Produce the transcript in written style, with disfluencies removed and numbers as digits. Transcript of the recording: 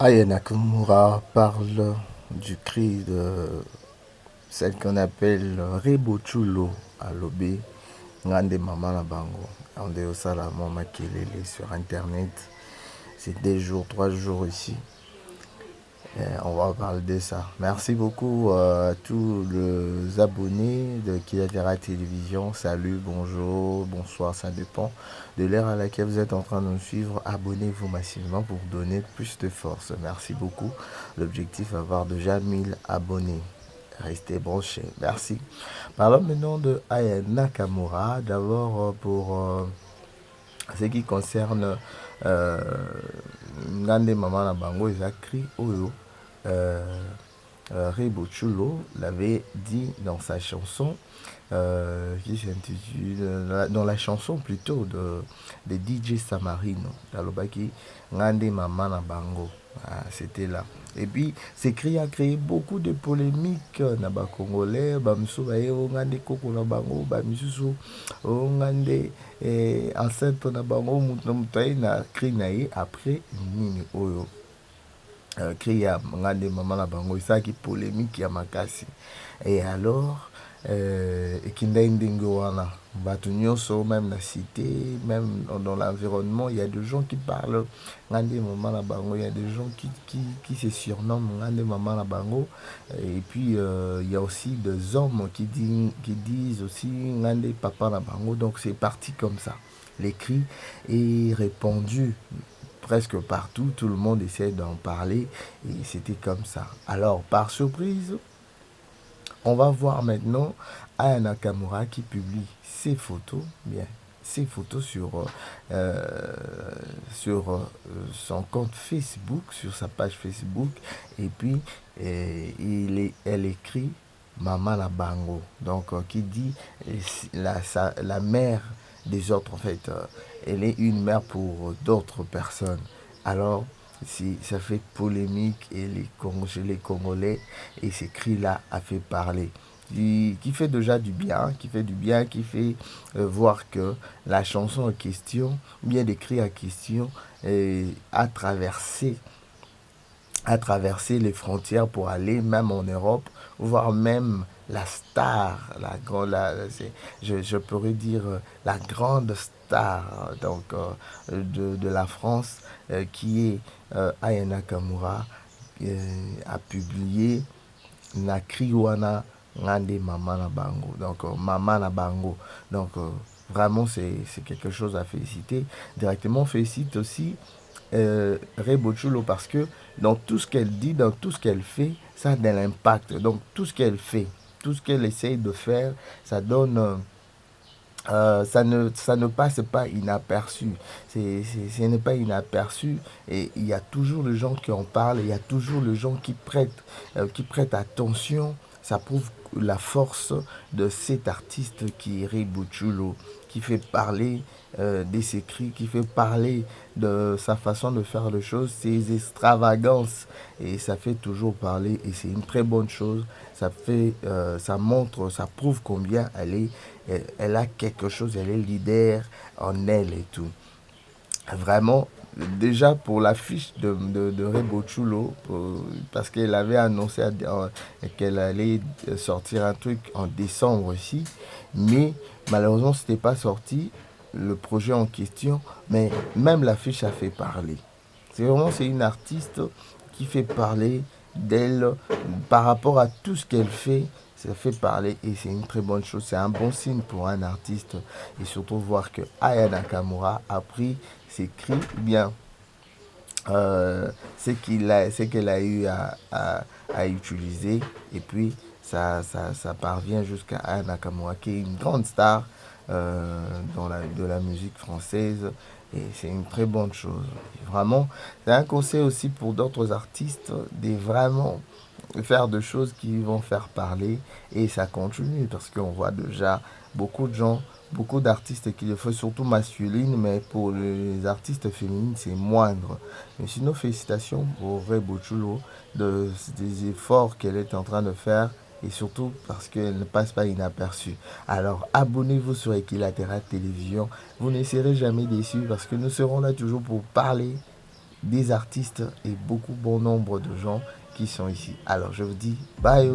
Aya Nakamura parle du cri de celle qu'on appelle Rebochulo à l'obé, Ngande Mama na Bango. On dit ça la Mama Kelele sur internet. C'est des jours, 3 jours ici. On va parler de ça. Merci beaucoup à tous les abonnés de Kilatera Télévision. Salut, bonjour, bonsoir, ça dépend de l'heure à laquelle vous êtes en train de nous suivre. Abonnez-vous massivement pour donner plus de force. Merci beaucoup. L'objectif est d'avoir déjà 1000 abonnés. Restez branchés. Merci. Parlons maintenant de Aya Nakamura. D'abord pour ce qui concerne Ngande Mama na Bango, ils écrit Oyo. Rebochulo l'avait dit dans sa chanson qui s'intitule, dans la chanson plutôt de DJ Samarino, Dalobaki Ngande Mama na Bango. C'était là. Et puis, ces cris a créé beaucoup de polémiques na ba Congolais, ba miso ba yo ngande koko na bango, ba misusu ngande enceinte na bango mutai na cri na ye après nini oyo cri ya ngande mama na bango esaki polémique ya makasi. Et alors ekindai ndenge wana bato nyonso même la cité, même dans l'environnement, il y a des gens qui parlent ngande mama na bango, il y a des gens qui se surnomment ngande mama na bango, et puis il y a aussi des hommes qui disent aussi ngande papa na bango. Donc c'est parti comme ça, les cris est répandu presque partout, tout le monde essaie d'en parler et c'était comme ça. Alors, par surprise, on va voir maintenant Aya Nakamura qui publie ses photos, bien, ses photos sur son compte Facebook, sur sa page Facebook, et puis elle écrit Mama na Bango, donc qui dit la mère des autres en fait. Elle est une mère pour d'autres personnes. Alors, si ça fait polémique et chez les Congolais, et ces cris-là a fait parler. Qui fait déjà du bien, qui fait du bien, qui fait voir que la chanson en question, bien des cris en question, a traversé les frontières pour aller même en Europe, voire même la star, je pourrais dire la grande star donc, de la France, qui est Aya Nakamura, a publié Nakriwana Ngande Mama na Bango. Donc Mama na Bango. Donc vraiment c'est quelque chose à féliciter. Directement on félicite aussi Rebochulo parce que dans tout ce qu'elle dit, dans tout ce qu'elle fait, ça a de l'impact. Donc tout ce qu'elle fait, tout ce qu'elle essaye de faire, ça donne ça ne passe pas inaperçu. Ce n'est pas inaperçu et il y a toujours les gens qui en parlent, il y a toujours les gens qui prêtent attention. Ça prouve la force de cet artiste qui est Rebochulo, qui fait parler de ses cris, qui fait parler de sa façon de faire les choses, ses extravagances. Et ça fait toujours parler et c'est une très bonne chose. Ça montre, ça prouve combien elle a quelque chose, elle est leader en elle et tout. Vraiment, déjà pour l'affiche de Rebochulo, parce qu'elle avait annoncé qu'elle allait sortir un truc en décembre aussi, mais malheureusement c'était pas sorti le projet en question, mais même l'affiche a fait parler. C'est une artiste qui fait parler d'elle par rapport à tout ce qu'elle fait. Ça fait parler et c'est une très bonne chose. C'est un bon signe pour un artiste et surtout voir que Aya Nakamura a pris ses cris bien. Ce qu'elle a eu à utiliser et puis ça parvient jusqu'à Aya Nakamura qui est une grande star de la musique française et c'est une très bonne chose. Vraiment, c'est un conseil aussi pour d'autres artistes de vraiment faire des choses qui vont faire parler et ça continue parce qu'on voit déjà beaucoup de gens, beaucoup d'artistes qui le font surtout masculines, mais pour les artistes féminines c'est moindre. Mais sinon félicitations pour Rebochulo des efforts qu'elle est en train de faire et surtout parce qu'elle ne passe pas inaperçue. Alors abonnez-vous sur Equilatera Télévision, vous ne serez jamais déçus parce que nous serons là toujours pour parler des artistes et beaucoup bon nombre de gens qui sont ici. Alors je vous dis bye.